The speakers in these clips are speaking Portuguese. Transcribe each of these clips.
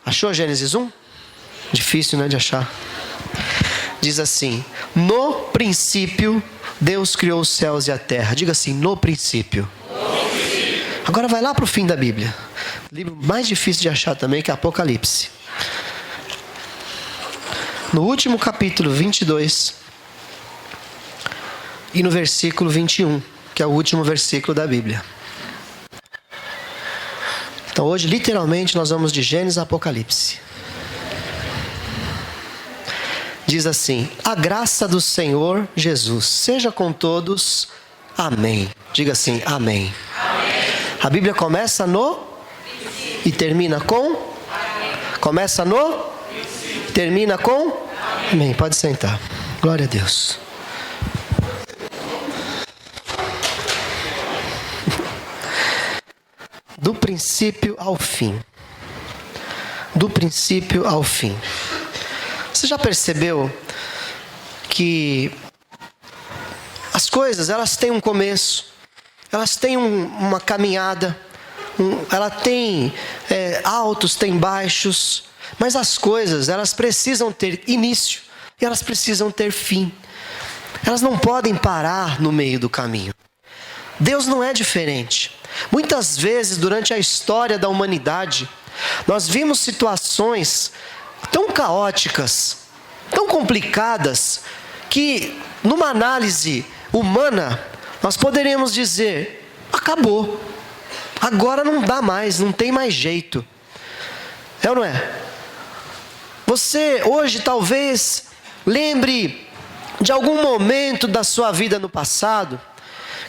Achou Gênesis 1? Difícil, né, de achar. Diz assim: no princípio, Deus criou os céus e a terra. Diga assim: no princípio. Agora vai lá para o fim da Bíblia. O livro mais difícil de achar também, que é Apocalipse. No último capítulo 22 e no versículo 21, que é o último versículo da Bíblia. Então hoje, literalmente, nós vamos de Gênesis a Apocalipse. Diz assim: a graça do Senhor Jesus seja com todos. Amém. Diga assim: amém. Amém. A Bíblia começa no e termina com? Começa no? Termina com? Amém. Pode sentar. Glória a Deus. Do princípio ao fim. Do princípio ao fim. Você já percebeu que as coisas, elas têm um começo, elas têm uma caminhada, ela tem altos, tem baixos, mas as coisas, elas precisam ter início e elas precisam ter fim. Elas não podem parar no meio do caminho. Deus não é diferente. Muitas vezes, durante a história da humanidade, nós vimos situações tão caóticas, tão complicadas, que numa análise humana, nós poderíamos dizer: acabou, agora não dá mais, não tem mais jeito. É ou não é? Você hoje talvez lembre de algum momento da sua vida no passado,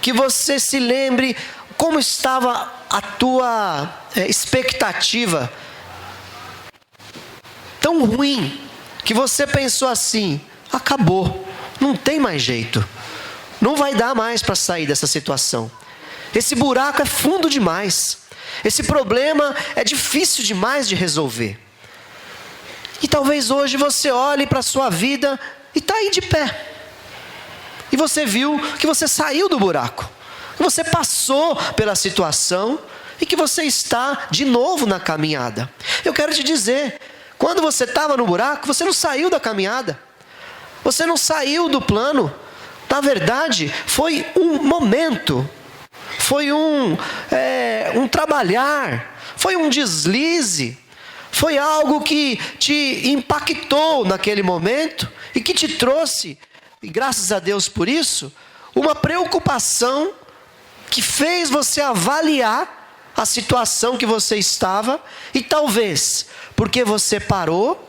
que você se lembre como estava a tua expectativa, tão ruim, que você pensou assim: acabou, não tem mais jeito, não vai dar mais para sair dessa situação. Esse buraco é fundo demais, esse problema é difícil demais de resolver. E talvez hoje você olhe para a sua vida e está aí de pé. E você viu que você saiu do buraco, que você passou pela situação e que você está de novo na caminhada. Eu quero te dizer, quando você estava no buraco, você não saiu da caminhada. Você não saiu do plano. Na verdade, foi um momento. Foi um trabalhar. Foi um deslize. Foi algo que te impactou naquele momento e que te trouxe, e graças a Deus por isso, uma preocupação que fez você avaliar a situação que você estava, e talvez porque você parou,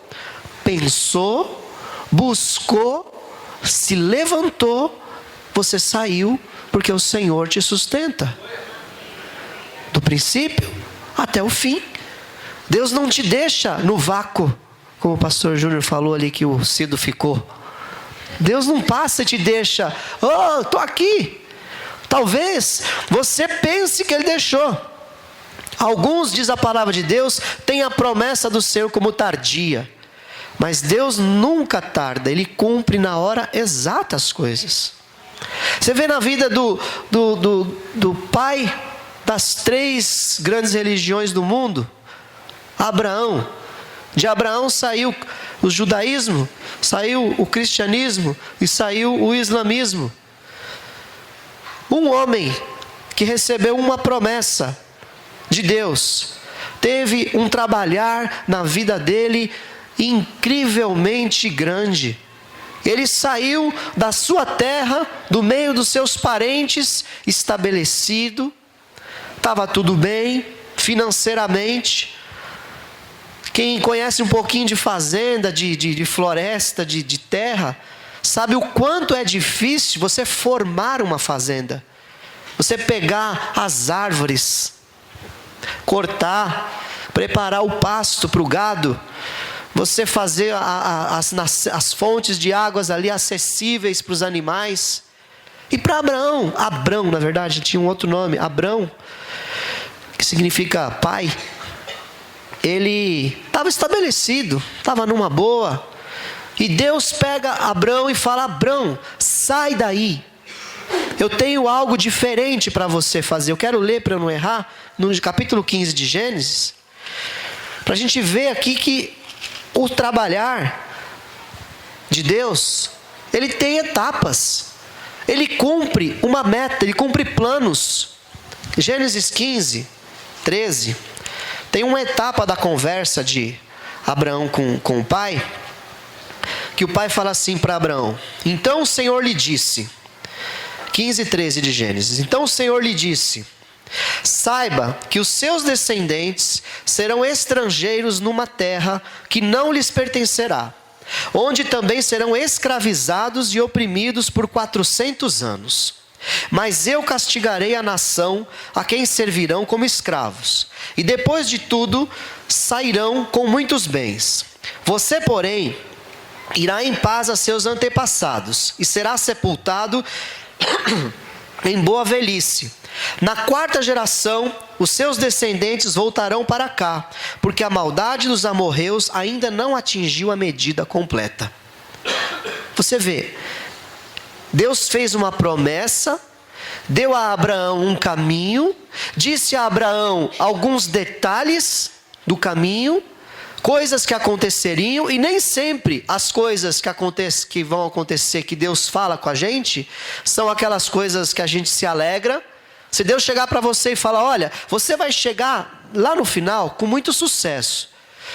pensou, buscou, se levantou, você saiu, porque o Senhor te sustenta. Do princípio até o fim. Deus não te deixa no vácuo, como o pastor Júnior falou ali que o Cido ficou. Deus não passa e te deixa: oh, estou aqui. Talvez você pense que Ele deixou. Alguns, diz a palavra de Deus, têm a promessa do Senhor como tardia. Mas Deus nunca tarda, Ele cumpre na hora exata as coisas. Você vê na vida do pai das 3 grandes religiões do mundo, Abraão. De Abraão saiu o judaísmo, saiu o cristianismo e saiu o islamismo. Um homem que recebeu uma promessa de Deus, teve um trabalhar na vida dele incrivelmente grande. Ele saiu da sua terra, do meio dos seus parentes, estabelecido, estava tudo bem financeiramente. Quem conhece um pouquinho de fazenda, de floresta, de terra, sabe o quanto é difícil você formar uma fazenda. Você pegar as árvores, cortar, preparar o pasto para o gado, você fazer as fontes de águas ali acessíveis para os animais. E para Abrão, na verdade, tinha um outro nome, Abrão, que significa pai. Ele estava estabelecido, estava numa boa. E Deus pega Abrão e fala: Abrão, sai daí. Eu tenho algo diferente para você fazer. Eu quero ler para eu não errar, no capítulo 15 de Gênesis, para a gente ver aqui que o trabalhar de Deus, ele tem etapas. Ele cumpre uma meta, ele cumpre planos. Gênesis 15, 13, tem uma etapa da conversa de Abraão com o pai, que o pai fala assim para Abraão: então o Senhor lhe disse, 15, 13 de Gênesis, então o Senhor lhe disse, saiba que os seus descendentes serão estrangeiros numa terra que não lhes pertencerá, onde também serão escravizados e oprimidos por 400 anos. Mas eu castigarei a nação a quem servirão como escravos, e depois de tudo sairão com muitos bens. Você, porém, irá em paz a seus antepassados, e será sepultado em boa velhice. Na 4ª geração, os seus descendentes voltarão para cá, porque a maldade dos amorreus ainda não atingiu a medida completa. Você vê, Deus fez uma promessa, deu a Abraão um caminho, disse a Abraão alguns detalhes do caminho, coisas que aconteceriam, e nem sempre as coisas que vão acontecer, que Deus fala com a gente, são aquelas coisas que a gente se alegra. Se Deus chegar para você e falar, olha, você vai chegar lá no final com muito sucesso,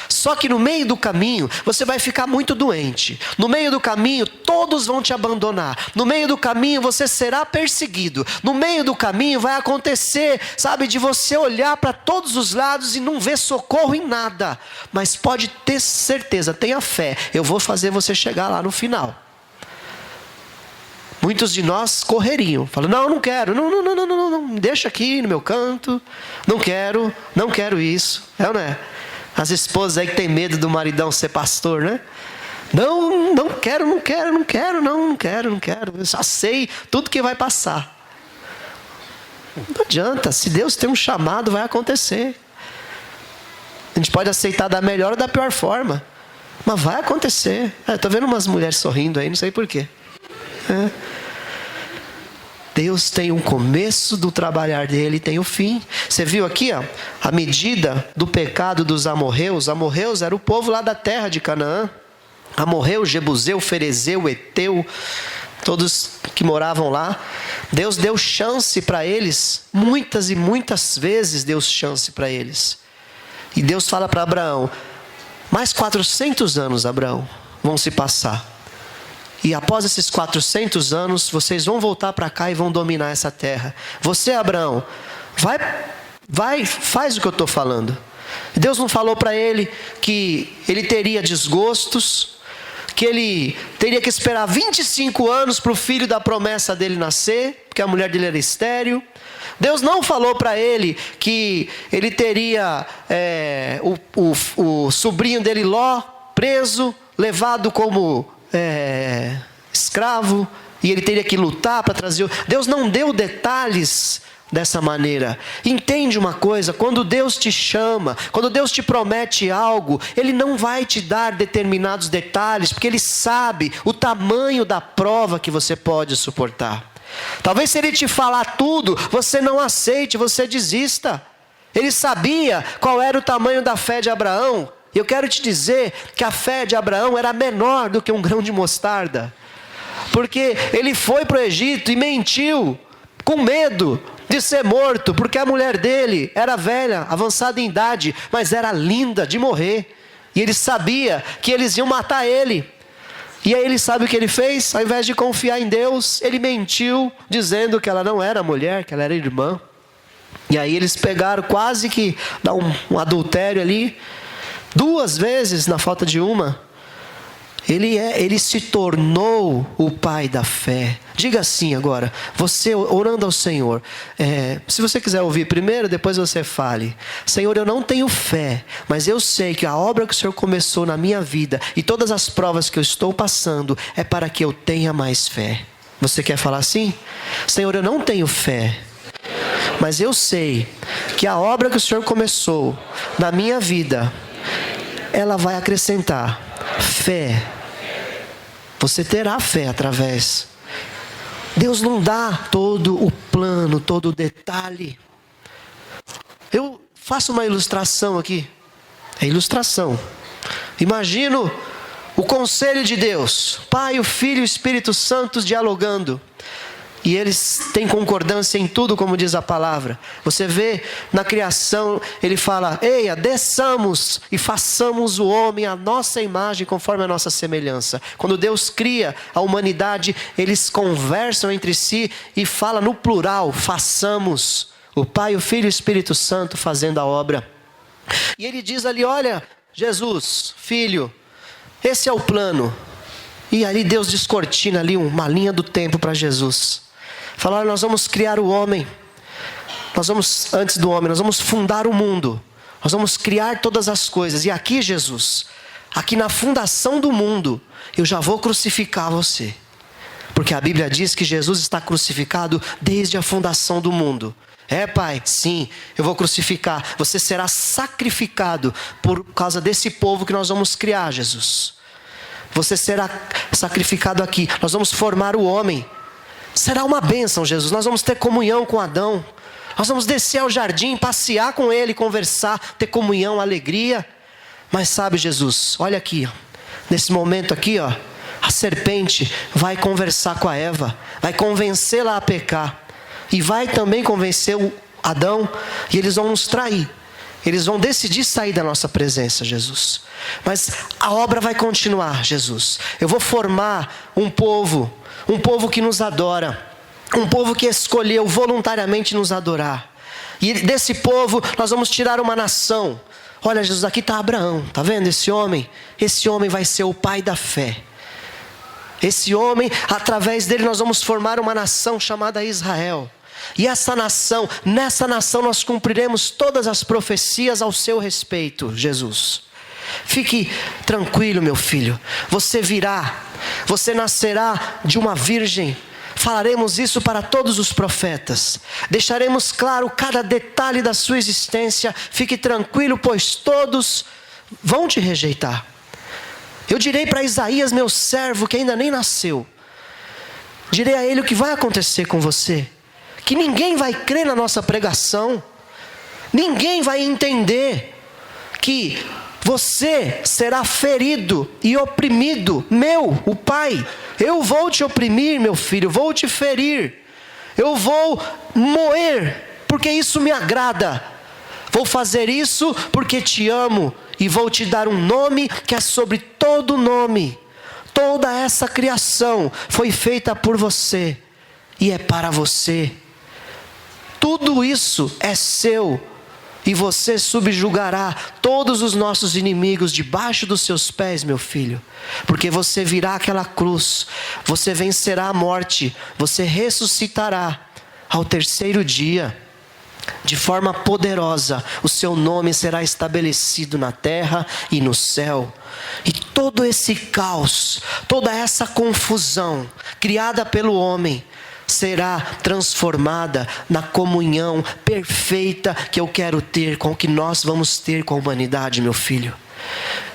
só que no meio do caminho você vai ficar muito doente, no meio do caminho todos vão te abandonar, no meio do caminho você será perseguido, no meio do caminho vai acontecer, sabe, de você olhar para todos os lados e não ver socorro em nada, mas pode ter certeza, tenha fé, eu vou fazer você chegar lá no final. Muitos de nós correriam, falam, não quero, não, me deixa aqui no meu canto, não quero isso, é ou não é? As esposas aí que tem medo do maridão ser pastor, né? Não quero, eu só sei tudo que vai passar. Não adianta, se Deus tem um chamado, vai acontecer. A gente pode aceitar da melhor ou da pior forma, mas vai acontecer. Estou vendo umas mulheres sorrindo aí, não sei porquê. Deus tem um começo do trabalhar dele e tem o fim. Você viu aqui, ó, a medida do pecado dos amorreus. Amorreus era o povo lá da terra de Canaã. Amorreu, Jebuseu, Ferezeu, Eteu, todos que moravam lá. Deus deu chance para eles, muitas e muitas vezes deu chance para eles. E Deus fala para Abraão, mais 400 anos, Abraão, vão se passar. E após esses 400 anos, vocês vão voltar para cá e vão dominar essa terra. Você, Abraão, faz o que eu estou falando. Deus não falou para ele que ele teria desgostos, que ele teria que esperar 25 anos para o filho da promessa dele nascer, porque a mulher dele era estéril. Deus não falou para ele que ele teria o sobrinho dele Ló preso, levado como escravo, e ele teria que lutar para trazer. Deus não deu detalhes dessa maneira. Entende uma coisa, quando Deus te chama, quando Deus te promete algo, Ele não vai te dar determinados detalhes, porque Ele sabe o tamanho da prova que você pode suportar. Talvez se Ele te falar tudo, você não aceite, você desista. Ele sabia qual era o tamanho da fé de Abraão. Eu quero te dizer que a fé de Abraão era menor do que um grão de mostarda. Porque ele foi para o Egito e mentiu, com medo de ser morto, porque a mulher dele era velha, avançada em idade, mas era linda de morrer. E ele sabia que eles iam matar ele. E aí ele sabe o que ele fez? Ao invés de confiar em Deus, ele mentiu, dizendo que ela não era mulher, que ela era irmã. E aí eles pegaram quase que dá um adultério ali. 2 vezes na falta de uma. Ele se tornou o pai da fé. Diga assim agora, você orando ao Senhor, se você quiser ouvir primeiro, depois você fale. Senhor, eu não tenho fé, mas eu sei que a obra que o Senhor começou na minha vida e todas as provas que eu estou passando é para que eu tenha mais fé. Você quer falar assim? Senhor, eu não tenho fé, mas eu sei que a obra que o Senhor começou na minha vida, ela vai acrescentar fé. Você terá fé através. Deus não dá todo o plano, todo o detalhe. Eu faço uma ilustração aqui. É ilustração. Imagino o conselho de Deus, Pai, o Filho e o Espírito Santo dialogando. E eles têm concordância em tudo, como diz a palavra. Você vê na criação, ele fala: eia, desçamos e façamos o homem à nossa imagem, conforme a nossa semelhança. Quando Deus cria a humanidade, eles conversam entre si e fala no plural: façamos. O Pai, o Filho e o Espírito Santo fazendo a obra. E ele diz ali: olha, Jesus, Filho, esse é o plano. E ali Deus descortina ali uma linha do tempo para Jesus. Fala: olha, nós vamos criar o homem. Antes do homem, nós vamos fundar o mundo. Nós vamos criar todas as coisas. E aqui, Jesus, aqui na fundação do mundo, eu já vou crucificar você. Porque a Bíblia diz que Jesus está crucificado desde a fundação do mundo. É, Pai, sim, eu vou crucificar. Você será sacrificado por causa desse povo que nós vamos criar, Jesus. Você será sacrificado aqui. Nós vamos formar o homem. Será uma bênção, Jesus. Nós vamos ter comunhão com Adão. Nós vamos descer ao jardim, passear com ele, conversar, ter comunhão, alegria. Mas sabe, Jesus, olha aqui, ó, nesse momento aqui, ó, a serpente vai conversar com a Eva, vai convencê-la a pecar. E vai também convencer o Adão, e eles vão nos trair. Eles vão decidir sair da nossa presença, Jesus. Mas a obra vai continuar, Jesus. Eu vou formar um povo que nos adora, um povo que escolheu voluntariamente nos adorar. E desse povo nós vamos tirar uma nação. Olha, Jesus, aqui está Abraão, está vendo esse homem? Esse homem vai ser o pai da fé. Esse homem, através dele nós vamos formar uma nação chamada Israel. E nessa nação nós cumpriremos todas as profecias ao seu respeito, Jesus. Fique tranquilo, meu filho. Você nascerá de uma virgem. Falaremos isso para todos os profetas. Deixaremos claro cada detalhe da sua existência. Fique tranquilo, pois todos vão te rejeitar. Eu direi para Isaías, meu servo, que ainda nem nasceu. Direi a ele o que vai acontecer com você. Que ninguém vai crer na nossa pregação. Ninguém vai entender que você será ferido e oprimido. O Pai, eu vou te oprimir, meu filho, vou te ferir. Eu vou moer, porque isso me agrada. Vou fazer isso porque te amo. E vou te dar um nome que é sobre todo nome. Toda essa criação foi feita por você. E é para você. Tudo isso é seu. E você subjugará todos os nossos inimigos debaixo dos seus pés, meu filho. Porque você virá àquela cruz. Você vencerá a morte. Você ressuscitará ao terceiro dia. De forma poderosa, o seu nome será estabelecido na terra e no céu. E todo esse caos, toda essa confusão criada pelo homem, será transformada na comunhão perfeita que eu quero ter, com o que nós vamos ter com a humanidade, meu filho.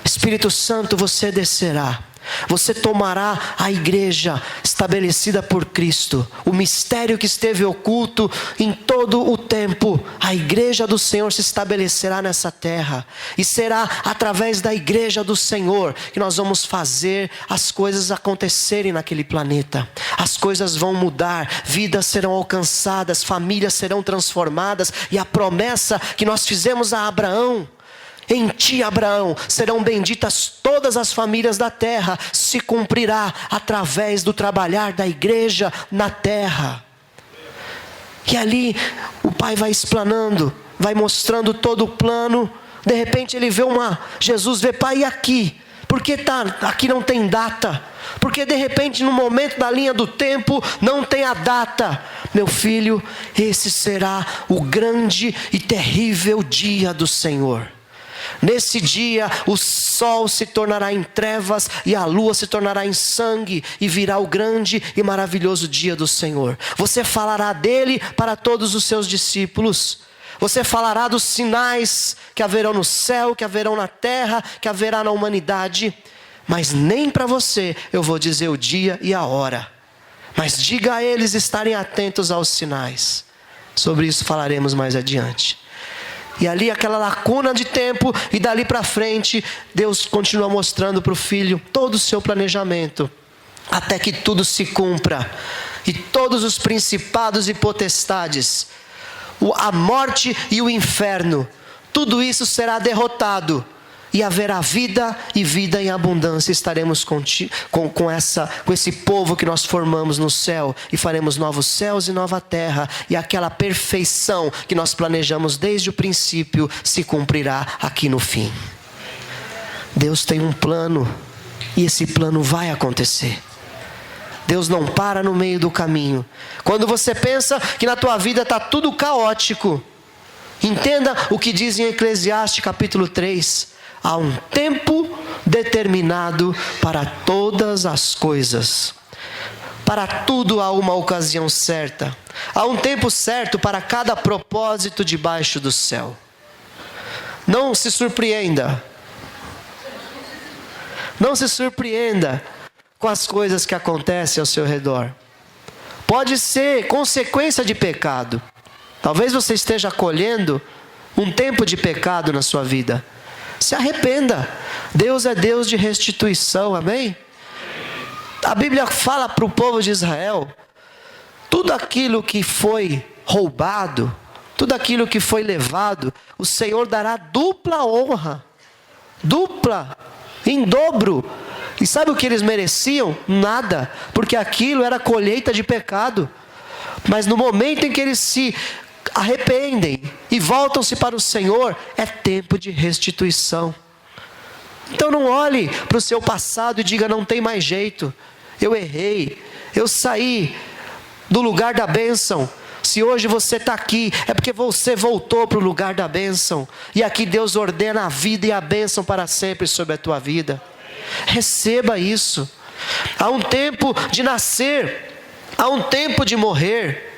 Espírito Santo, você descerá. Você tomará a igreja estabelecida por Cristo, o mistério que esteve oculto em todo o tempo. A igreja do Senhor se estabelecerá nessa terra, e será através da igreja do Senhor que nós vamos fazer as coisas acontecerem naquele planeta. As coisas vão mudar, vidas serão alcançadas, famílias serão transformadas, e a promessa que nós fizemos a Abraão: em ti, Abraão, serão benditas todas as famílias da terra, se cumprirá através do trabalhar da igreja na terra. E ali o Pai vai explanando, vai mostrando todo o plano. De repente ele vê Jesus vê: Pai, e aqui? Porque aqui não tem data? Porque de repente no momento da linha do tempo não tem a data. Meu filho, esse será o grande e terrível dia do Senhor. Nesse dia o sol se tornará em trevas e a lua se tornará em sangue, e virá o grande e maravilhoso dia do Senhor. Você falará dele para todos os seus discípulos. Você falará dos sinais que haverão no céu, que haverão na terra, que haverá na humanidade. Mas nem para você eu vou dizer o dia e a hora. Mas diga a eles estarem atentos aos sinais. Sobre isso falaremos mais adiante. E ali aquela lacuna de tempo, e dali para frente, Deus continua mostrando para o filho todo o seu planejamento, até que tudo se cumpra. E todos os principados e potestades, a morte e o inferno, tudo isso será derrotado. E haverá vida e vida em abundância. Estaremos com esse povo que nós formamos no céu. E faremos novos céus e nova terra. E aquela perfeição que nós planejamos desde o princípio se cumprirá aqui no fim. Deus tem um plano. E esse plano vai acontecer. Deus não para no meio do caminho. Quando você pensa que na tua vida está tudo caótico, entenda o que diz em Eclesiastes capítulo 3. Há um tempo determinado para todas as coisas. Para tudo há uma ocasião certa. Há um tempo certo para cada propósito debaixo do céu. Não se surpreenda. Não se surpreenda com as coisas que acontecem ao seu redor. Pode ser consequência de pecado. Talvez você esteja colhendo um tempo de pecado na sua vida. Se arrependa. Deus é Deus de restituição, amém? A Bíblia fala para o povo de Israel, tudo aquilo que foi roubado, tudo aquilo que foi levado, o Senhor dará dupla honra, dupla, em dobro. E sabe o que eles mereciam? Nada, porque aquilo era colheita de pecado. Mas no momento em que eles se arrependem e voltam-se para o Senhor, é tempo de restituição. Então não olhe para o seu passado e diga: não tem mais jeito, eu errei, eu saí do lugar da bênção. Se hoje você está aqui, é porque você voltou para o lugar da bênção. E aqui Deus ordena a vida e a bênção para sempre sobre a tua vida. Receba isso. Há um tempo de nascer, há um tempo de morrer.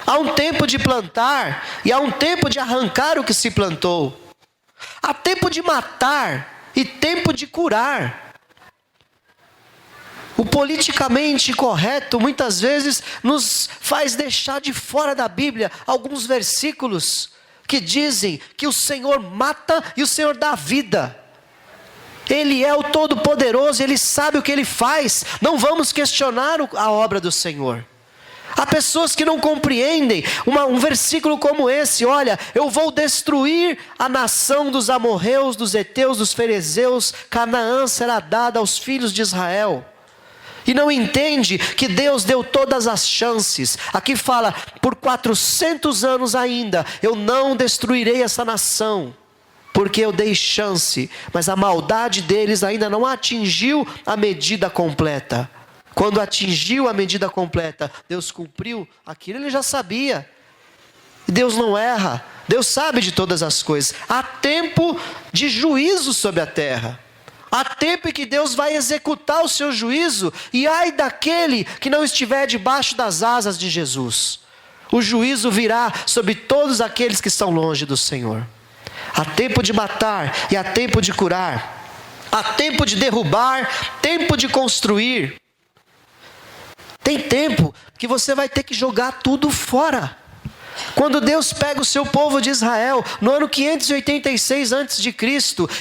Há um tempo de plantar e há um tempo de arrancar o que se plantou. Há tempo de matar e tempo de curar. O politicamente correto muitas vezes nos faz deixar de fora da Bíblia alguns versículos que dizem que o Senhor mata e o Senhor dá vida. Ele é o Todo-Poderoso, Ele sabe o que Ele faz. Não vamos questionar a obra do Senhor. Há pessoas que não compreendem um versículo como esse. Olha, eu vou destruir a nação dos amorreus, dos heteus, dos ferezeus. Canaã será dada aos filhos de Israel. E não entende que Deus deu todas as chances. Aqui fala, por 400 anos ainda, eu não destruirei essa nação, porque eu dei chance. Mas a maldade deles ainda não atingiu a medida completa. Quando atingiu a medida completa, Deus cumpriu aquilo, Ele já sabia. Deus não erra, Deus sabe de todas as coisas. Há tempo de juízo sobre a terra. Há tempo em que Deus vai executar o seu juízo. E ai daquele que não estiver debaixo das asas de Jesus. O juízo virá sobre todos aqueles que estão longe do Senhor. Há tempo de matar e há tempo de curar. Há tempo de derrubar, tempo de construir. Tem tempo que você vai ter que jogar tudo fora. Quando Deus pega o seu povo de Israel, no ano 586 a.C.,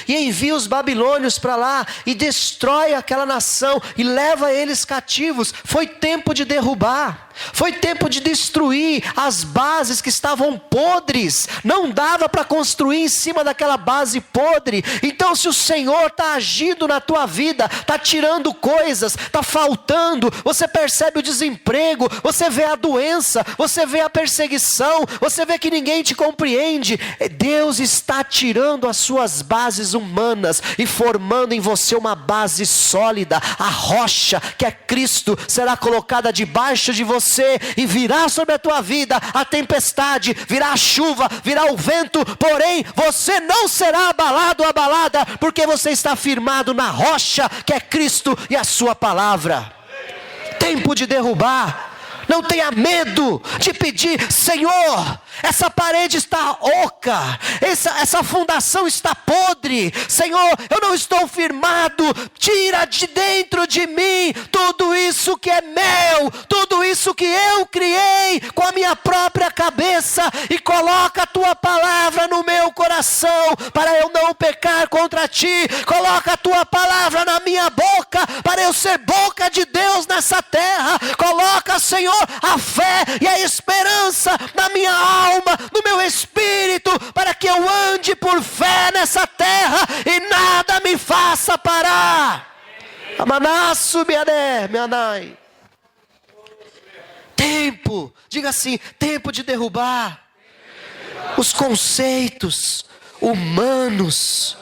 e envia os babilônios para lá, e destrói aquela nação, e leva eles cativos, foi tempo de derrubar. Foi tempo de destruir as bases que estavam podres. Não dava para construir em cima daquela base podre. Então se o Senhor está agindo na tua vida, está tirando coisas, está faltando, você percebe o desemprego, você vê a doença, você vê a perseguição, você vê que ninguém te compreende, Deus está tirando as suas bases humanas e formando em você uma base sólida. A rocha que é Cristo será colocada debaixo de você, e virá sobre a tua vida a tempestade, virá a chuva, virá o vento, porém você não será abalado ou abalada, porque você está firmado na rocha que é Cristo e a sua palavra. Tempo de derrubar. Não tenha medo de pedir: Senhor, essa parede está oca, essa fundação está podre, Senhor, eu não estou firmado, tira de dentro de mim tudo isso que é meu, tudo isso que eu criei com a minha própria cabeça, e coloca a tua palavra no meu coração, para eu não pecar contra ti. Coloca a tua palavra na minha boca, para eu ser boca de Deus nessa terra. Coloca, Senhor, a fé e a esperança na minha alma, no meu espírito, para que eu ande por fé nessa terra e nada me faça parar. Amanaço, mianai. Tempo, diga assim, tempo de derrubar os conceitos humanos,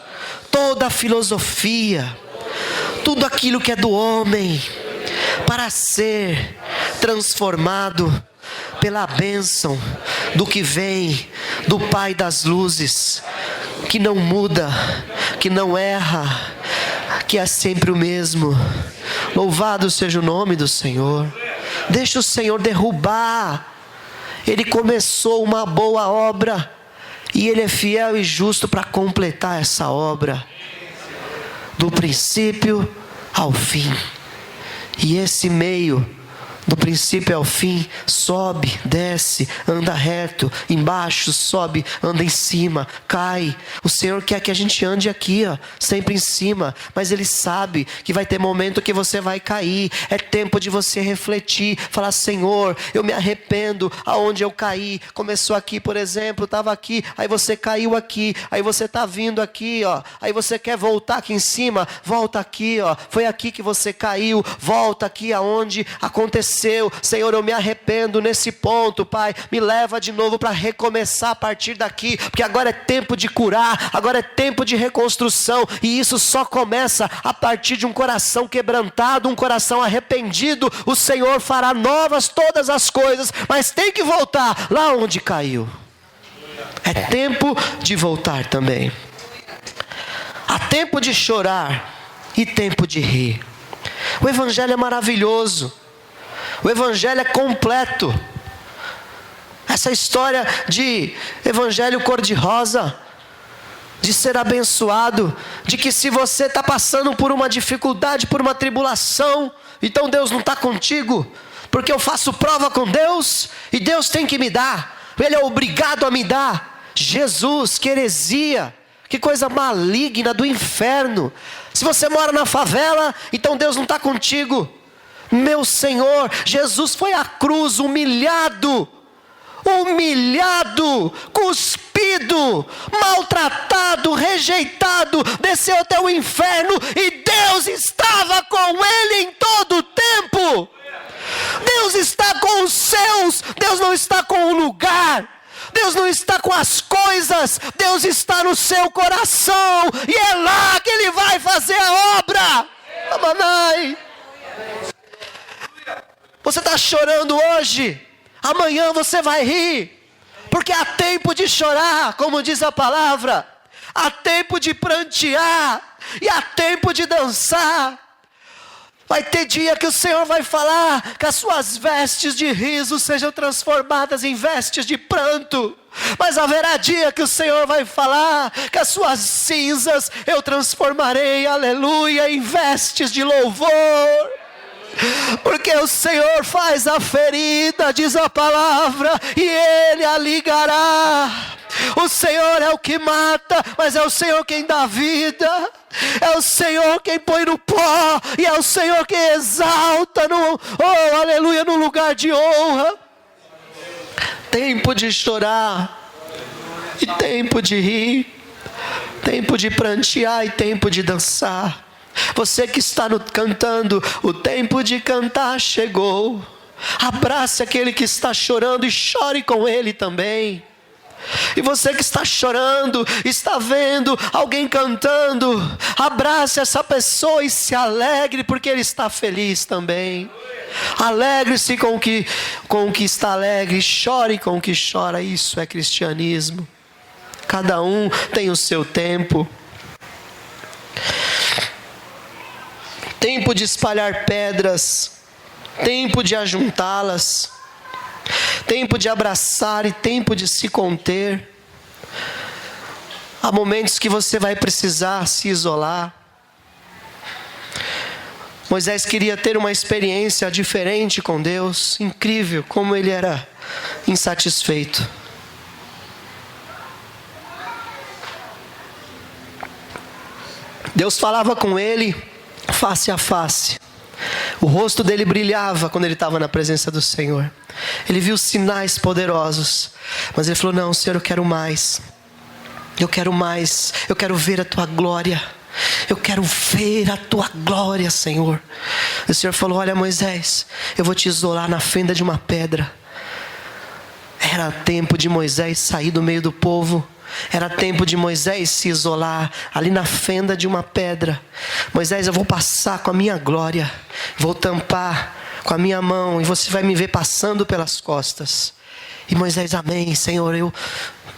toda a filosofia, tudo aquilo que é do homem, para ser transformado pela bênção do que vem do Pai das luzes, que não muda, que não erra, que é sempre o mesmo. Louvado seja o nome do Senhor. Deixa o Senhor derrubar. Ele começou uma boa obra, e Ele é fiel e justo para completar essa obra, do princípio ao fim. E esse meio, do princípio ao fim, sobe, desce, anda reto, embaixo, sobe, anda em cima, cai. O Senhor quer que a gente ande aqui, sempre em cima, mas Ele sabe que vai ter momento que você vai cair. É tempo de você refletir, falar: Senhor, eu me arrependo aonde eu caí. Começou aqui, por exemplo, estava aqui, aí você caiu aqui, aí você está vindo aqui, aí você quer voltar aqui em cima, volta aqui, foi aqui que você caiu, volta aqui aonde aconteceu. Senhor, eu me arrependo nesse ponto, Pai, me leva de novo para recomeçar a partir daqui, porque agora é tempo de curar, agora é tempo de reconstrução, e isso só começa a partir de um coração quebrantado, um coração arrependido. O Senhor fará novas todas as coisas, mas tem que voltar lá onde caiu. É tempo de voltar também. Há tempo de chorar e tempo de rir. O Evangelho é maravilhoso, o Evangelho é completo. Essa história de Evangelho cor-de-rosa, de ser abençoado, de que se você está passando por uma dificuldade, por uma tribulação, então Deus não está contigo, porque eu faço prova com Deus, e Deus tem que me dar, Ele é obrigado a me dar. Jesus, que heresia, que coisa maligna do inferno. Se você mora na favela, então Deus não está contigo. Meu Senhor, Jesus foi à cruz humilhado, cuspido, maltratado, rejeitado, desceu até o inferno, e Deus estava com ele em todo o tempo. Deus está com os seus, Deus não está com o lugar, Deus não está com as coisas, Deus está no seu coração, e é lá que Ele vai fazer a obra. Amanai. Você está chorando hoje, amanhã você vai rir, porque há tempo de chorar, como diz a palavra, há tempo de prantear, e há tempo de dançar. Vai ter dia que o Senhor vai falar que as suas vestes de riso sejam transformadas em vestes de pranto, mas haverá dia que o Senhor vai falar que as suas cinzas eu transformarei, aleluia, em vestes de louvor. Porque o Senhor faz a ferida, diz a palavra, e Ele a ligará. O Senhor é o que mata, mas é o Senhor quem dá vida. É o Senhor quem põe no pó, e é o Senhor quem exalta aleluia, no lugar de honra. Tempo de chorar e tempo de rir, tempo de prantear e tempo de dançar. Você que está cantando, o tempo de cantar chegou. Abrace aquele que está chorando e chore com ele também. E você que está chorando, está vendo alguém cantando, abrace essa pessoa e se alegre, porque ele está feliz também. Alegre-se com o que está alegre, chore com o que chora. Isso é cristianismo. Cada um tem o seu tempo. Tempo de espalhar pedras, tempo de ajuntá-las, tempo de abraçar e tempo de se conter. Há momentos que você vai precisar se isolar. Moisés queria ter uma experiência diferente com Deus. Incrível como ele era insatisfeito. Deus falava com ele face a face. O rosto dele brilhava quando ele estava na presença do Senhor. Ele viu sinais poderosos. Mas ele falou: não, Senhor, eu quero mais. Eu quero mais. Eu quero ver a tua glória. Eu quero ver a tua glória, Senhor. O Senhor falou: olha, Moisés, eu vou te isolar na fenda de uma pedra. Era tempo de Moisés sair do meio do povo. Era tempo de Moisés se isolar ali na fenda de uma pedra. Moisés, eu vou passar com a minha glória. Vou tampar com a minha mão. E você vai me ver passando pelas costas. E Moisés: amém, Senhor, eu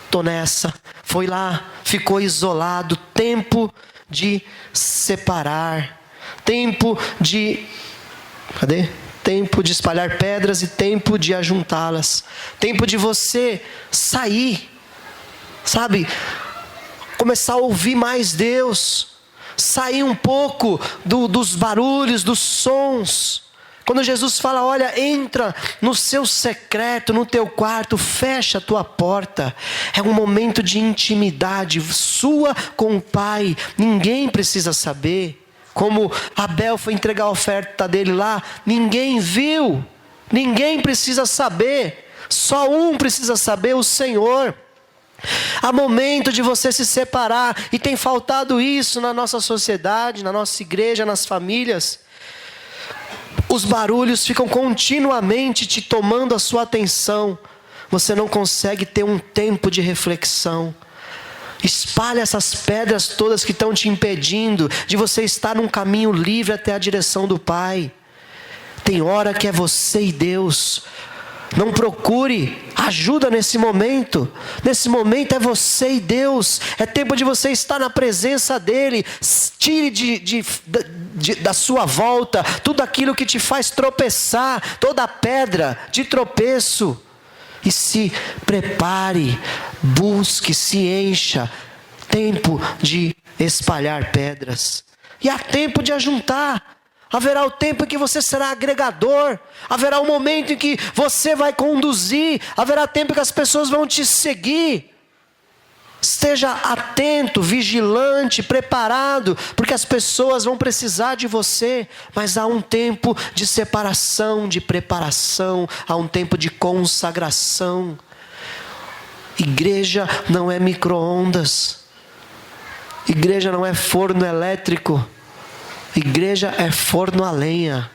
estou nessa. Foi lá, ficou isolado. Tempo de separar. Tempo de... Cadê? Tempo de espalhar pedras e tempo de ajuntá-las. Tempo de você sair. Sabe, começar a ouvir mais Deus, sair um pouco dos barulhos, dos sons. Quando Jesus fala: olha, entra no seu secreto, no teu quarto, fecha a tua porta. É um momento de intimidade sua com o Pai. Ninguém precisa saber. Como Abel foi entregar a oferta dele lá, ninguém viu. Ninguém precisa saber. Só um precisa saber: o Senhor. Há momento de você se separar, e tem faltado isso na nossa sociedade, na nossa igreja, nas famílias. Os barulhos ficam continuamente te tomando a sua atenção. Você não consegue ter um tempo de reflexão. Espalha essas pedras todas que estão te impedindo de você estar num caminho livre até a direção do Pai. Tem hora que é você e Deus. Não procure ajuda nesse momento. Nesse momento é você e Deus. É tempo de você estar na presença dEle. Tire da sua volta tudo aquilo que te faz tropeçar, toda pedra de tropeço. E se prepare, busque, se encha. Tempo de espalhar pedras. E há tempo de ajuntar. Haverá o tempo em que você será agregador. Haverá o momento em que você vai conduzir. Haverá tempo em que as pessoas vão te seguir. Esteja atento, vigilante, preparado, porque as pessoas vão precisar de você. Mas há um tempo de separação, de preparação. Há um tempo de consagração. Igreja não é micro-ondas. Igreja não é forno elétrico. Igreja é forno a lenha.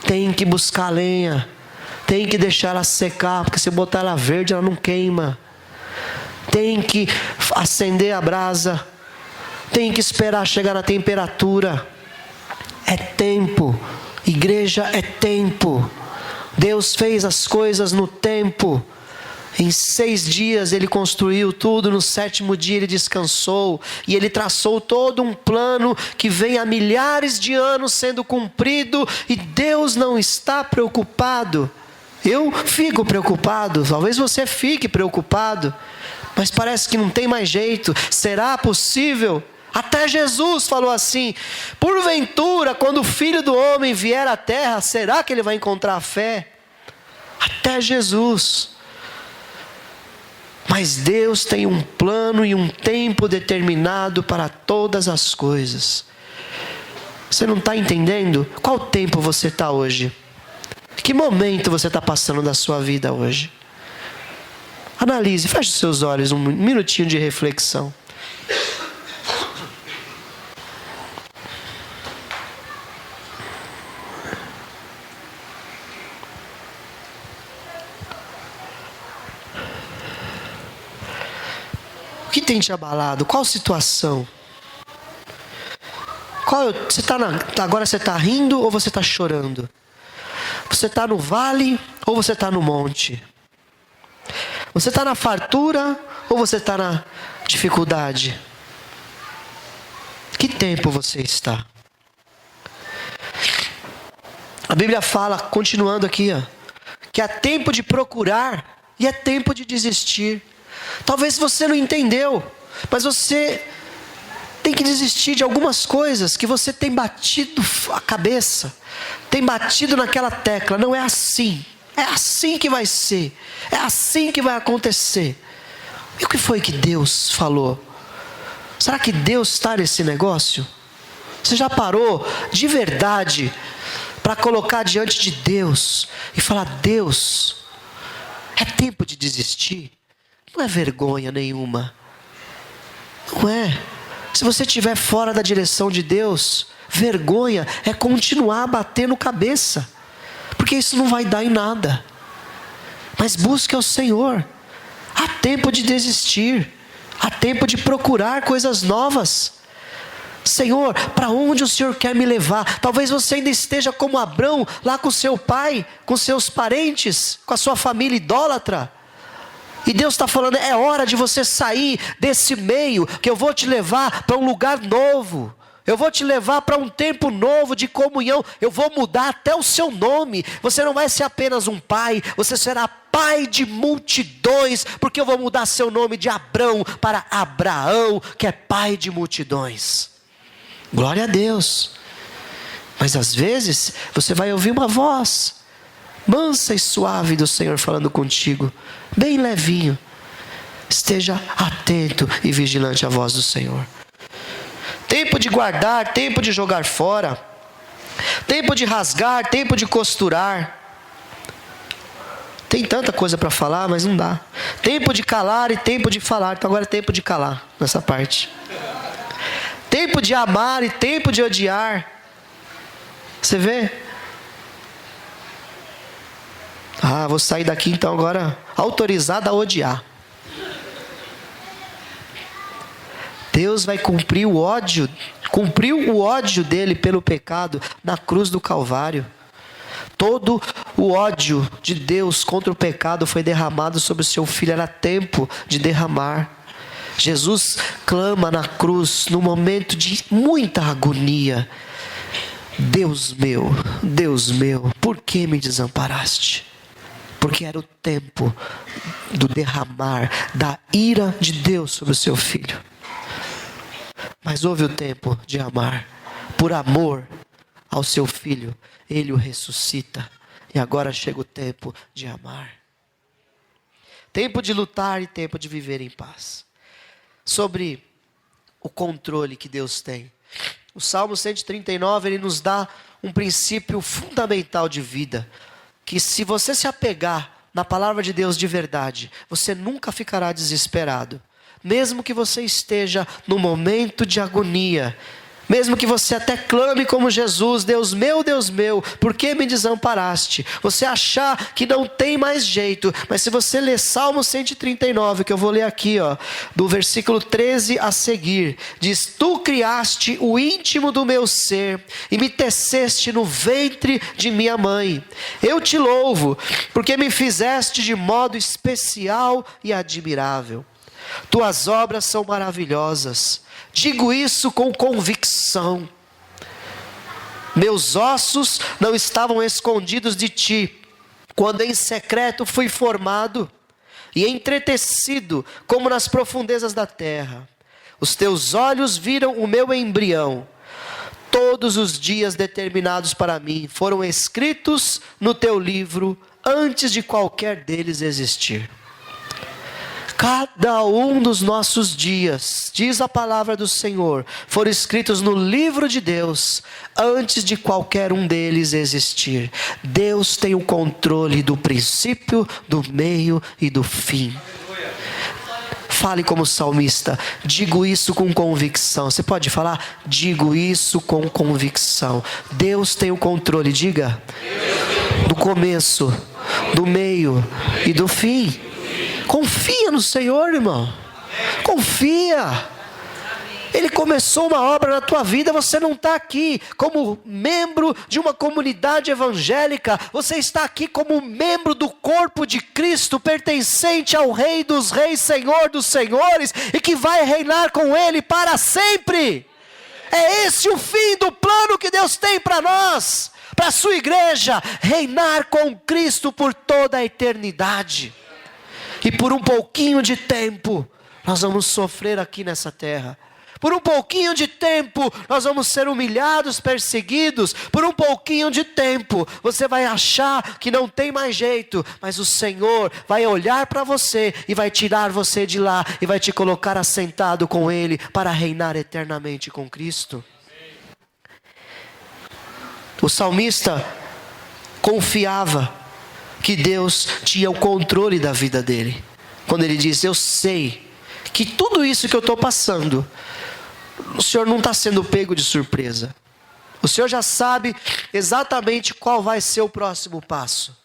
Tem que buscar lenha. Tem que deixar ela secar, porque se botar ela verde ela não queima. Tem que acender a brasa. Tem que esperar chegar na temperatura. É tempo. Igreja é tempo. Deus fez as coisas no tempo. Em 6 dias ele construiu tudo, no 7º dia ele descansou. E ele traçou todo um plano que vem há milhares de anos sendo cumprido. E Deus não está preocupado. Eu fico preocupado, talvez você fique preocupado. Mas parece que não tem mais jeito. Será possível? Até Jesus falou assim: porventura, quando o Filho do Homem vier à terra, será que ele vai encontrar fé? Até Jesus. Mas Deus tem um plano e um tempo determinado para todas as coisas. Você não está entendendo? Qual tempo você está hoje? Que momento você está passando da sua vida hoje? Analise, feche os seus olhos, um minutinho de reflexão. O que tem te abalado? Qual situação? Agora você está rindo ou você está chorando? Você está no vale ou você está no monte? Você está na fartura ou você está na dificuldade? Que tempo você está? A Bíblia fala, continuando aqui, que é tempo de procurar e é tempo de desistir. Talvez você não entendeu, mas você tem que desistir de algumas coisas que você tem batido a cabeça, tem batido naquela tecla. Não é assim que vai ser, é assim que vai acontecer. E o que foi que Deus falou? Será que Deus está nesse negócio? Você já parou de verdade para colocar diante de Deus e falar: Deus, é tempo de desistir? Não é vergonha nenhuma, não é. Se você estiver fora da direção de Deus, vergonha é continuar batendo cabeça, porque isso não vai dar em nada. Mas busque ao Senhor. Há tempo de desistir, há tempo de procurar coisas novas. Senhor, para onde o Senhor quer me levar? Talvez você ainda esteja como Abrão, lá com seu pai, com seus parentes, com a sua família idólatra. E Deus está falando: é hora de você sair desse meio, que eu vou te levar para um lugar novo. Eu vou te levar para um tempo novo de comunhão. Eu vou mudar até o seu nome. Você não vai ser apenas um pai, você será pai de multidões, porque eu vou mudar seu nome de Abrão para Abraão, que é pai de multidões. Glória a Deus. Mas às vezes você vai ouvir uma voz mansa e suave do Senhor falando contigo, bem levinho. Esteja atento e vigilante à voz do Senhor. Tempo de guardar, tempo de jogar fora, tempo de rasgar, tempo de costurar. Tem tanta coisa para falar, mas não dá. Tempo de calar e tempo de falar. Então agora é tempo de calar nessa parte. Tempo de amar e tempo de odiar. Você vê? Vou sair daqui então agora autorizado a odiar. Deus vai cumprir o ódio, cumpriu o ódio dele pelo pecado na cruz do Calvário. Todo o ódio de Deus contra o pecado foi derramado sobre o seu filho. Era tempo de derramar. Jesus clama na cruz, no momento de muita agonia: Deus meu, por que me desamparaste? Porque era o tempo do derramar da ira de Deus sobre o seu filho. Mas houve o tempo de amar. Por amor ao seu filho, ele o ressuscita. E agora chega o tempo de amar. Tempo de lutar e tempo de viver em paz. Sobre o controle que Deus tem. O Salmo 139, ele nos dá um princípio fundamental de vida. Que se você se apegar na palavra de Deus de verdade, você nunca ficará desesperado. Mesmo que você esteja no momento de agonia, mesmo que você até clame como Jesus: Deus meu, por que me desamparaste? Você achar que não tem mais jeito, mas se você ler Salmo 139, que eu vou ler aqui, do versículo 13 a seguir, diz: Tu criaste o íntimo do meu ser e me teceste no ventre de minha mãe. Eu te louvo, porque me fizeste de modo especial e admirável. Tuas obras são maravilhosas. Digo isso com convicção. Meus ossos não estavam escondidos de ti, quando em secreto fui formado e entretecido como nas profundezas da terra. Os teus olhos viram o meu embrião. Todos os dias determinados para mim foram escritos no teu livro antes de qualquer deles existir. Cada um dos nossos dias, diz a palavra do Senhor, foram escritos no livro de Deus, antes de qualquer um deles existir. Deus tem o controle do princípio, do meio e do fim. Fale como salmista: digo isso com convicção. Você pode falar: digo isso com convicção. Deus tem o controle, diga, do começo, do meio e do fim. Confia no Senhor, irmão. Confia. Ele começou uma obra na tua vida. Você não está aqui como membro de uma comunidade evangélica. Você está aqui como membro do corpo de Cristo, pertencente ao Rei dos Reis, Senhor dos Senhores, e que vai reinar com Ele para sempre. É esse o fim do plano que Deus tem para nós. para a sua igreja reinar com Cristo por toda a eternidade. E por um pouquinho de tempo, nós vamos sofrer aqui nessa terra. Por um pouquinho de tempo, nós vamos ser humilhados, perseguidos. Por um pouquinho de tempo, você vai achar que não tem mais jeito. Mas o Senhor vai olhar para você e vai tirar você de lá. E vai te colocar assentado com Ele para reinar eternamente com Cristo. O salmista confiava que Deus tinha o controle da vida dele. Quando ele diz, eu sei que tudo isso que eu estou passando, o Senhor não está sendo pego de surpresa. O Senhor já sabe exatamente qual vai ser o próximo passo.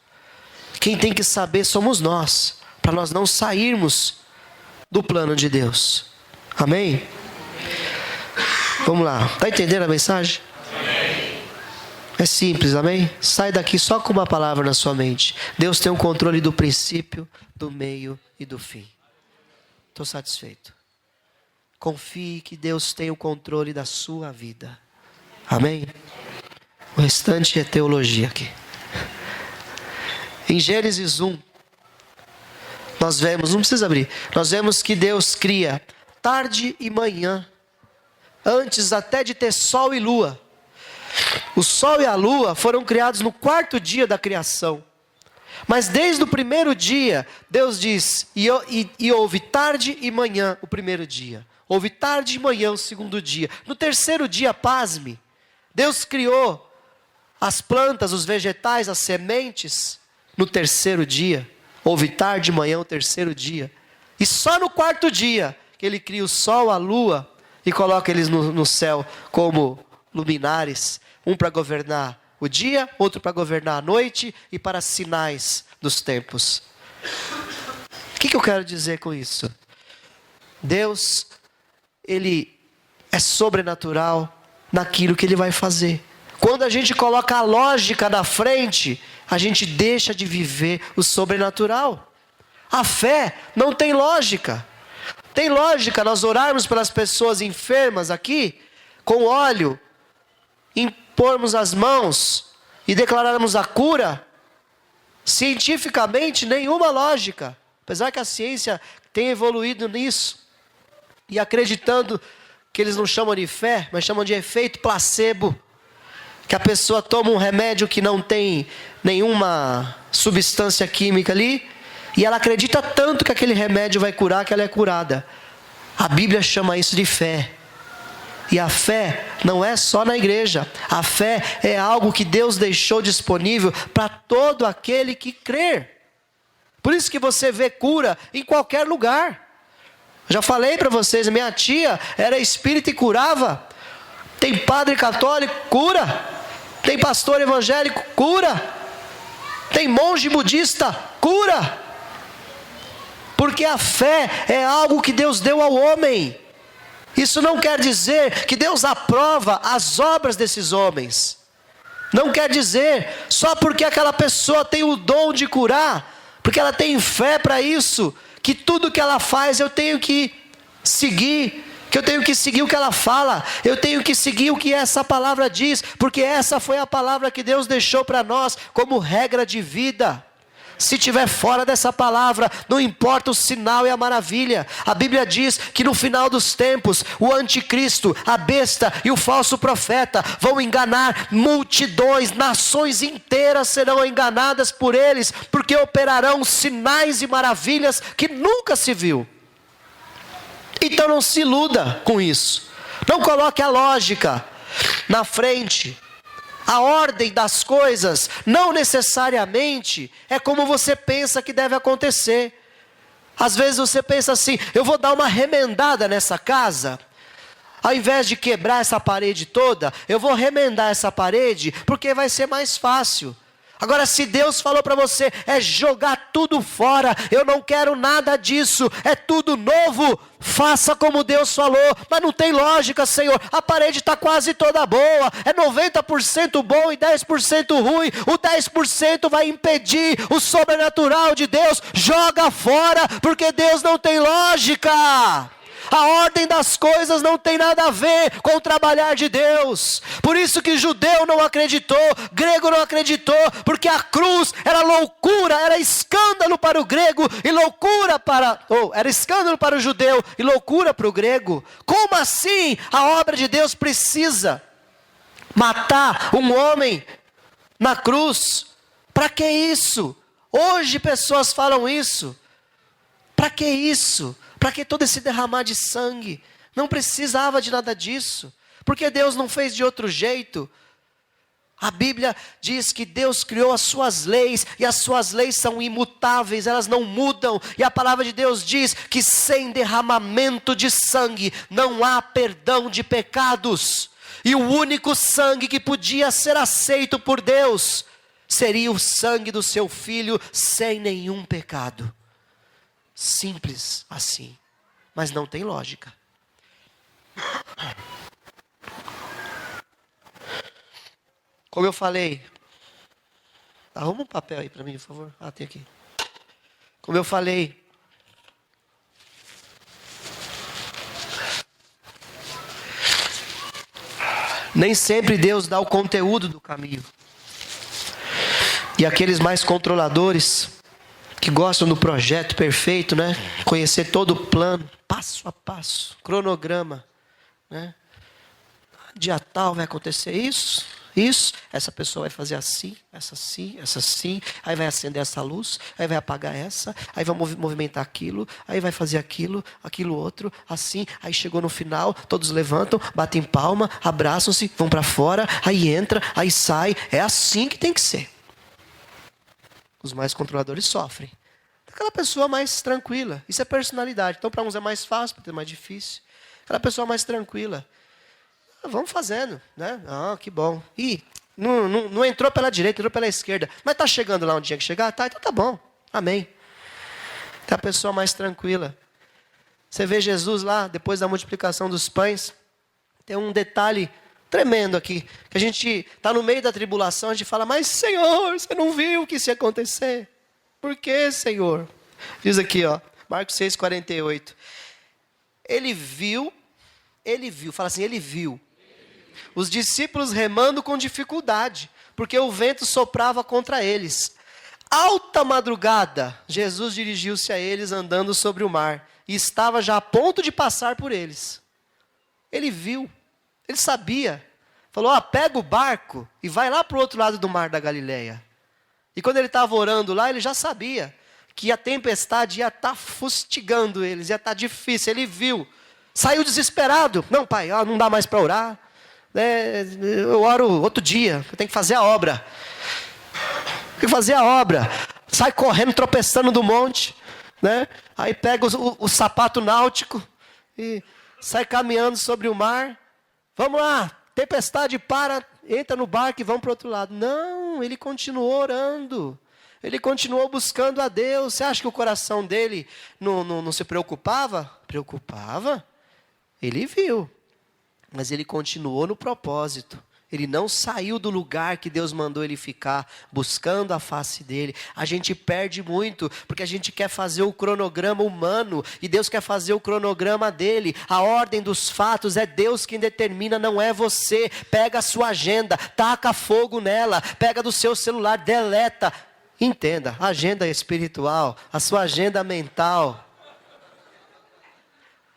Quem tem que saber somos nós, para nós não sairmos do plano de Deus. Amém? Vamos lá, está entendendo a mensagem? Amém. É simples, amém? Sai daqui só com uma palavra na sua mente. Deus tem o controle do princípio, do meio e do fim. Estou satisfeito. Confie que Deus tem o controle da sua vida. Amém? O restante é teologia aqui. Em Gênesis 1, nós vemos, não precisa abrir, nós vemos que Deus cria tarde e manhã, antes até de ter sol e lua. O sol e a lua foram criados no 4º dia da criação. Mas desde o primeiro dia, Deus diz, e houve tarde e manhã o primeiro dia. Houve tarde e manhã o segundo dia. No 3º dia, pasme, Deus criou as plantas, os vegetais, as sementes. No 3º dia, houve tarde e manhã o 3º dia. E só no 4º dia, que Ele cria o sol, a lua, e coloca eles no céu como luminares. Um para governar o dia, outro para governar a noite e para sinais dos tempos. O que eu quero dizer com isso? Deus, Ele é sobrenatural naquilo que Ele vai fazer. Quando a gente coloca a lógica na frente, a gente deixa de viver o sobrenatural. A fé não tem lógica. Tem lógica nós orarmos pelas pessoas enfermas aqui, com óleo, impormos as mãos e declararmos a cura? Cientificamente, nenhuma lógica. Apesar que a ciência tem evoluído nisso. E acreditando que eles não chamam de fé, mas chamam de efeito placebo. Que a pessoa toma um remédio que não tem nenhuma substância química ali, e ela acredita tanto que aquele remédio vai curar, que ela é curada. A Bíblia chama isso de fé. E a fé não é só na igreja. A fé é algo que Deus deixou disponível para todo aquele que crer. Por isso que você vê cura em qualquer lugar. Já falei para vocês, minha tia era espírita e curava. Tem padre católico, cura. Tem pastor evangélico, cura. Tem monge budista, cura. Porque a fé é algo que Deus deu ao homem. Isso não quer dizer que Deus aprova as obras desses homens. Não quer dizer só porque aquela pessoa tem o dom de curar, porque ela tem fé para isso, que tudo que ela faz eu tenho que seguir, que eu tenho que seguir o que ela fala, eu tenho que seguir o que essa palavra diz, porque essa foi a palavra que Deus deixou para nós como regra de vida. Se estiver fora dessa palavra, não importa o sinal e a maravilha. A Bíblia diz que no final dos tempos, o anticristo, a besta e o falso profeta vão enganar multidões, nações inteiras serão enganadas por eles, porque operarão sinais e maravilhas que nunca se viu. Então não se iluda com isso. Não coloque a lógica na frente. A ordem das coisas não necessariamente é como você pensa que deve acontecer. Às vezes você pensa assim, eu vou dar uma remendada nessa casa. Ao invés de quebrar essa parede toda, eu vou remendar essa parede, porque vai ser mais fácil. Agora, se Deus falou para você, é jogar tudo fora, eu não quero nada disso, é tudo novo, faça como Deus falou. Mas não tem lógica, Senhor, a parede está quase toda boa, é 90% bom e 10% ruim, o 10% vai impedir o sobrenatural de Deus, joga fora, porque Deus não tem lógica. A ordem das coisas não tem nada a ver com o trabalhar de Deus. Por isso que judeu não acreditou, grego não acreditou, porque a cruz era loucura, era escândalo para o grego e loucura para... era escândalo para o judeu e loucura para o grego. Como assim a obra de Deus precisa matar um homem na cruz? Para que isso? Hoje pessoas falam isso. Para que isso? Para que todo esse derramar de sangue? Não precisava de nada disso. Porque Deus não fez de outro jeito. A Bíblia diz que Deus criou as suas leis, e as suas leis são imutáveis, elas não mudam. E a palavra de Deus diz que sem derramamento de sangue não há perdão de pecados. E o único sangue que podia ser aceito por Deus seria o sangue do seu filho sem nenhum pecado. Simples assim, mas não tem lógica. Como eu falei, arruma um papel aí para mim, por favor. Tem aqui. Como eu falei, nem sempre Deus dá o conteúdo do caminho. E aqueles mais controladores, que gostam do projeto perfeito, né? Conhecer todo o plano, passo a passo, cronograma, né? Dia tal vai acontecer isso, essa pessoa vai fazer assim, essa assim, aí vai acender essa luz, aí vai apagar essa, aí vai movimentar aquilo, aí vai fazer aquilo outro, assim, aí chegou no final, todos levantam, batem palma, abraçam-se, vão para fora, aí entra, aí sai, é assim que tem que ser. Os mais controladores sofrem. Aquela pessoa mais tranquila. Isso é personalidade. Então, para uns é mais fácil, para outros é mais difícil. Aquela pessoa mais tranquila. Vamos fazendo, né? Que bom. Ih, não entrou pela direita, entrou pela esquerda. Mas está chegando lá onde tinha que chegar? Tá, então tá bom. Amém. É a pessoa mais tranquila. Você vê Jesus lá, depois da multiplicação dos pães. Tem um detalhe tremendo aqui, que a gente está no meio da tribulação, a gente fala, mas Senhor, você não viu o que isso ia acontecer? Por que, Senhor? Diz aqui, Marcos 6,48. Ele viu, fala assim, ele viu os discípulos remando com dificuldade, porque o vento soprava contra eles. Alta madrugada, Jesus dirigiu-se a eles andando sobre o mar, e estava já a ponto de passar por eles. Ele viu. Ele sabia, falou, pega o barco e vai lá para o outro lado do mar da Galileia. E quando ele estava orando lá, ele já sabia que a tempestade ia estar fustigando eles, ia estar difícil, ele viu. Saiu desesperado, não pai, não dá mais para orar, eu oro outro dia, eu tenho que fazer a obra. Sai correndo, tropeçando do monte, né? Aí pega o sapato náutico e sai caminhando sobre o mar. Vamos lá, tempestade para, entra no barco e vamos para o outro lado. Não, ele continuou orando. Ele continuou buscando a Deus. Você acha que o coração dele não se preocupava? Preocupava. Ele viu. Mas ele continuou no propósito. Ele não saiu do lugar que Deus mandou ele ficar, buscando a face dele. A gente perde muito, porque a gente quer fazer o cronograma humano, e Deus quer fazer o cronograma dele. A ordem dos fatos é Deus quem determina, não é você. Pega a sua agenda, taca fogo nela, pega do seu celular, deleta. Entenda, agenda espiritual, a sua agenda mental.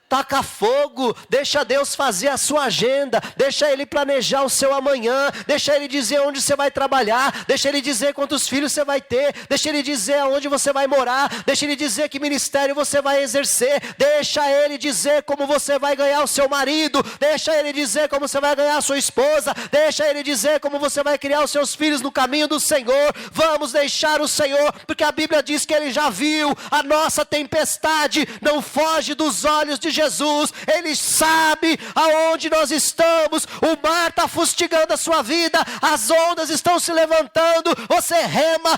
Taca fogo, deixa Deus fazer a sua agenda, deixa Ele planejar o seu amanhã, deixa Ele dizer onde você vai trabalhar, deixa Ele dizer quantos filhos você vai ter, deixa Ele dizer aonde você vai morar, deixa Ele dizer que ministério você vai exercer, deixa Ele dizer como você vai ganhar o seu marido, deixa Ele dizer como você vai ganhar a sua esposa, deixa Ele dizer como você vai criar os seus filhos no caminho do Senhor. Vamos deixar o Senhor, porque a Bíblia diz que Ele já viu a nossa tempestade, não foge dos olhos de Jesus. Ele sabe aonde nós estamos. O mar está fustigando a sua vida, as ondas estão se levantando, você rema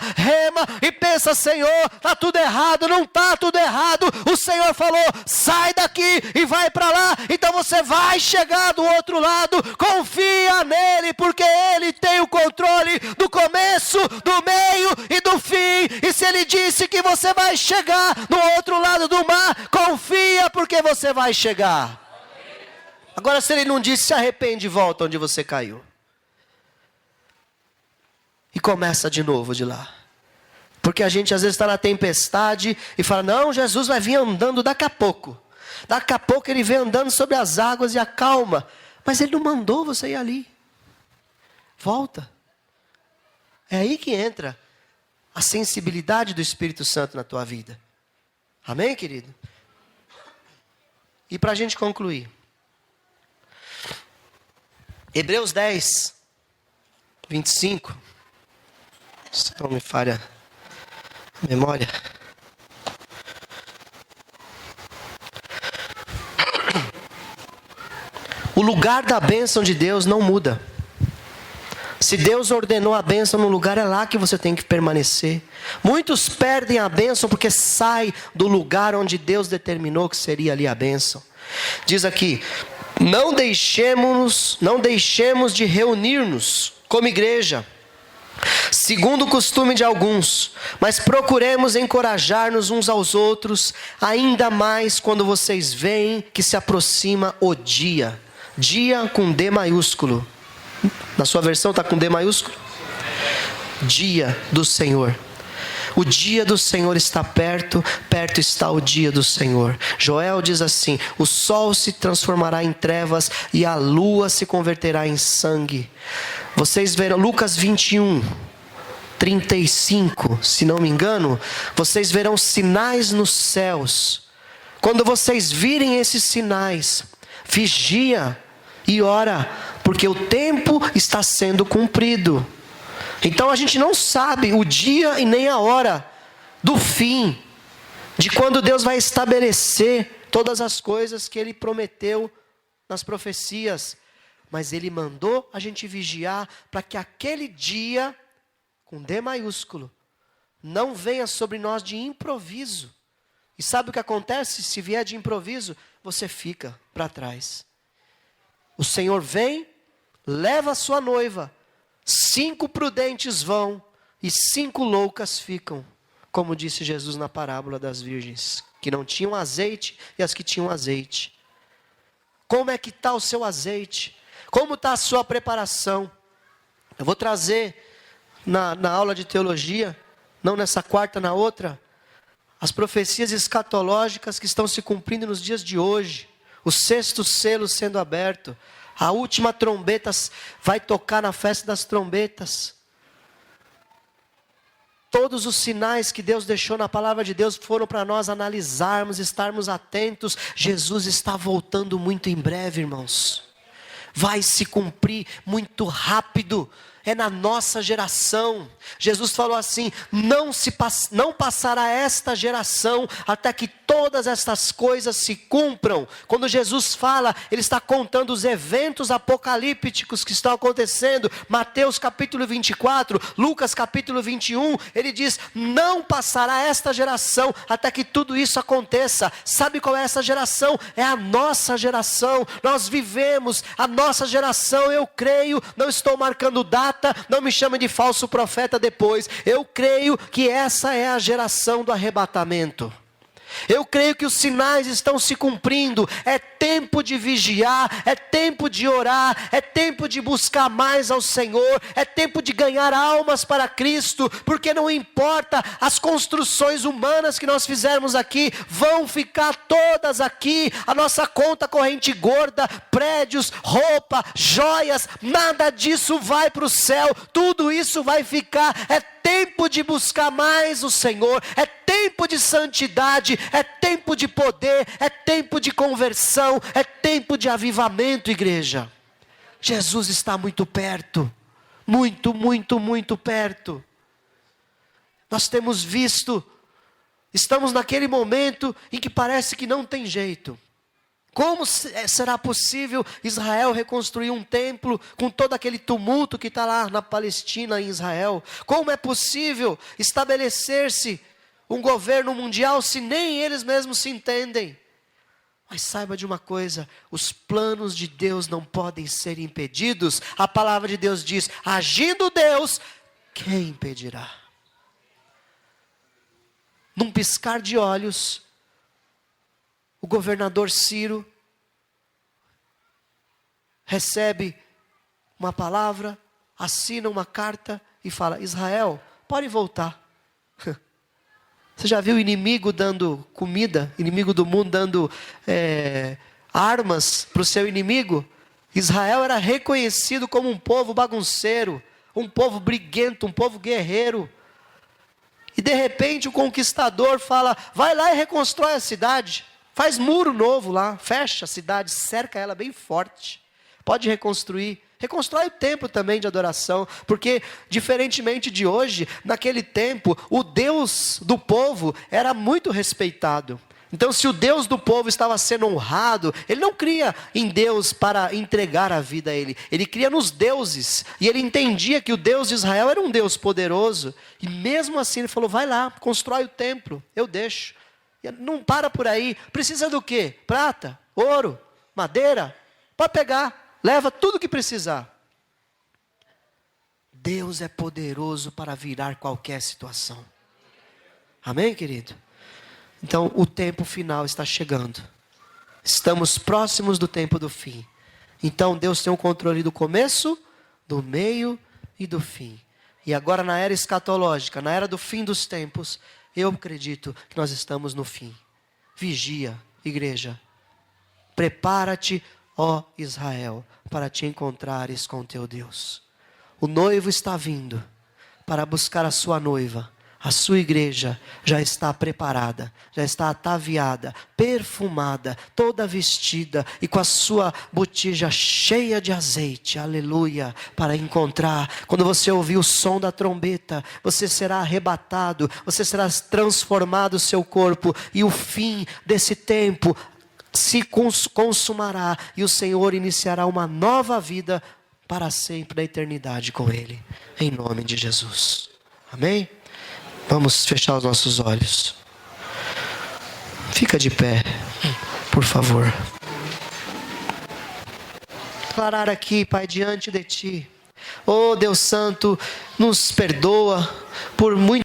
e pensa, Senhor, está tudo errado. Não está tudo errado. O Senhor falou, sai daqui e vai para lá. Então você vai chegar do outro lado. Confia nele, porque Ele tem o controle do começo, do meio e do fim. E se Ele disse que você vai chegar no outro lado do mar, confia, porque você vai chegar? Agora, se ele não disse, se arrepende e volta onde você caiu. E começa de novo de lá. Porque a gente às vezes está na tempestade e fala, não, Jesus vai vir andando daqui a pouco. Daqui a pouco ele vem andando sobre as águas e acalma. Mas ele não mandou você ir ali. Volta. É aí que entra a sensibilidade do Espírito Santo na tua vida. Amém, querido? E para a gente concluir. Hebreus 10, 25. Se não me falha a memória. O lugar da bênção de Deus não muda. Se Deus ordenou a bênção no lugar, é lá que você tem que permanecer. Muitos perdem a bênção porque saem do lugar onde Deus determinou que seria ali a bênção. Diz aqui, não deixemos de reunir-nos como igreja, segundo o costume de alguns, mas procuremos encorajar-nos uns aos outros, ainda mais quando vocês veem que se aproxima o dia. Dia com D maiúsculo. Na sua versão está com D maiúsculo? Dia do Senhor. O dia do Senhor está perto, perto está o dia do Senhor. Joel diz assim, o sol se transformará em trevas e a lua se converterá em sangue. Vocês verão, Lucas 21, 35, se não me engano, vocês verão sinais nos céus. Quando vocês virem esses sinais, vigia e ora, porque o tempo está sendo cumprido. Então a gente não sabe o dia e nem a hora do fim, de quando Deus vai estabelecer todas as coisas que Ele prometeu nas profecias. Mas Ele mandou a gente vigiar para que aquele dia, com D maiúsculo, não venha sobre nós de improviso. E sabe o que acontece? Se vier de improviso, você fica para trás. O Senhor vem, leva a sua noiva, 5 prudentes vão e 5 loucas ficam, como disse Jesus na parábola das virgens, que não tinham azeite e as que tinham azeite. Como é que está o seu azeite? Como está a sua preparação? Eu vou trazer na aula de teologia, não nessa quarta, na outra, as profecias escatológicas que estão se cumprindo nos dias de hoje. O 6º selo sendo aberto. A última trombeta vai tocar na festa das trombetas. Todos os sinais que Deus deixou na palavra de Deus foram para nós analisarmos, estarmos atentos. Jesus está voltando muito em breve, irmãos. Vai se cumprir muito rápido. É na nossa geração. Jesus falou assim, não passará esta geração até que todas estas coisas se cumpram. Quando Jesus fala, Ele está contando os eventos apocalípticos que estão acontecendo. Mateus capítulo 24, Lucas capítulo 21, Ele diz, não passará esta geração até que tudo isso aconteça. Sabe qual é essa geração? É a nossa geração. Nós vivemos a nossa geração, eu creio, não estou marcando data, não me chame de falso profeta depois. Eu creio que essa é a geração do arrebatamento. Eu creio que os sinais estão se cumprindo. É tempo de vigiar, é tempo de orar, é tempo de buscar mais ao Senhor, é tempo de ganhar almas para Cristo, porque não importa as construções humanas que nós fizermos aqui, vão ficar todas aqui, a nossa conta corrente gorda, prédios, roupa, joias, nada disso vai para o céu, tudo isso vai ficar. É tempo de buscar mais o Senhor, é tempo de santidade, é tempo de poder, é tempo de conversão, é tempo de avivamento, igreja. Jesus está muito perto, muito, muito, muito perto. Nós temos visto, estamos naquele momento em que parece que não tem jeito. Como será possível Israel reconstruir um templo com todo aquele tumulto que está lá na Palestina e em Israel? Como é possível estabelecer-se um governo mundial se nem eles mesmos se entendem? Mas saiba de uma coisa, os planos de Deus não podem ser impedidos. A palavra de Deus diz, agindo Deus, quem impedirá? Num piscar de olhos, o governador Ciro recebe uma palavra, assina uma carta e fala: Israel, pode voltar. Você já viu o inimigo dando comida, inimigo do mundo dando armas para o seu inimigo? Israel era reconhecido como um povo bagunceiro, um povo briguento, um povo guerreiro. E de repente o conquistador fala: vai lá e reconstrói a cidade, faz muro novo lá, fecha a cidade, cerca ela bem forte, pode reconstruir. Reconstrói o templo também de adoração, porque diferentemente de hoje, naquele tempo, o Deus do povo era muito respeitado. Então, se o Deus do povo estava sendo honrado, ele não cria em Deus para entregar a vida a ele. Ele cria nos deuses. E ele entendia que o Deus de Israel era um Deus poderoso. E mesmo assim ele falou: vai lá, constrói o templo, eu deixo. E não para por aí. Precisa do quê? Prata, ouro, madeira? Pode pegar. Leva tudo o que precisar. Deus é poderoso para virar qualquer situação. Amém, querido? Então, o tempo final está chegando. Estamos próximos do tempo do fim. Então, Deus tem o controle do começo, do meio e do fim. E agora, na era escatológica, na era do fim dos tempos, eu acredito que nós estamos no fim. Vigia, igreja. Prepara-te, ó Israel, para te encontrares com teu Deus. O noivo está vindo para buscar a sua noiva. A sua igreja já está preparada, já está ataviada, perfumada, toda vestida e com a sua botija cheia de azeite, aleluia, para encontrar. Quando você ouvir o som da trombeta, você será arrebatado, você será transformado o seu corpo e o fim desse tempo se consumará e o Senhor iniciará uma nova vida para sempre na eternidade com Ele, em nome de Jesus. Amém? Vamos fechar os nossos olhos. Fica de pé, por favor. Declarar aqui, Pai, diante de Ti. Oh Deus Santo, nos perdoa por muito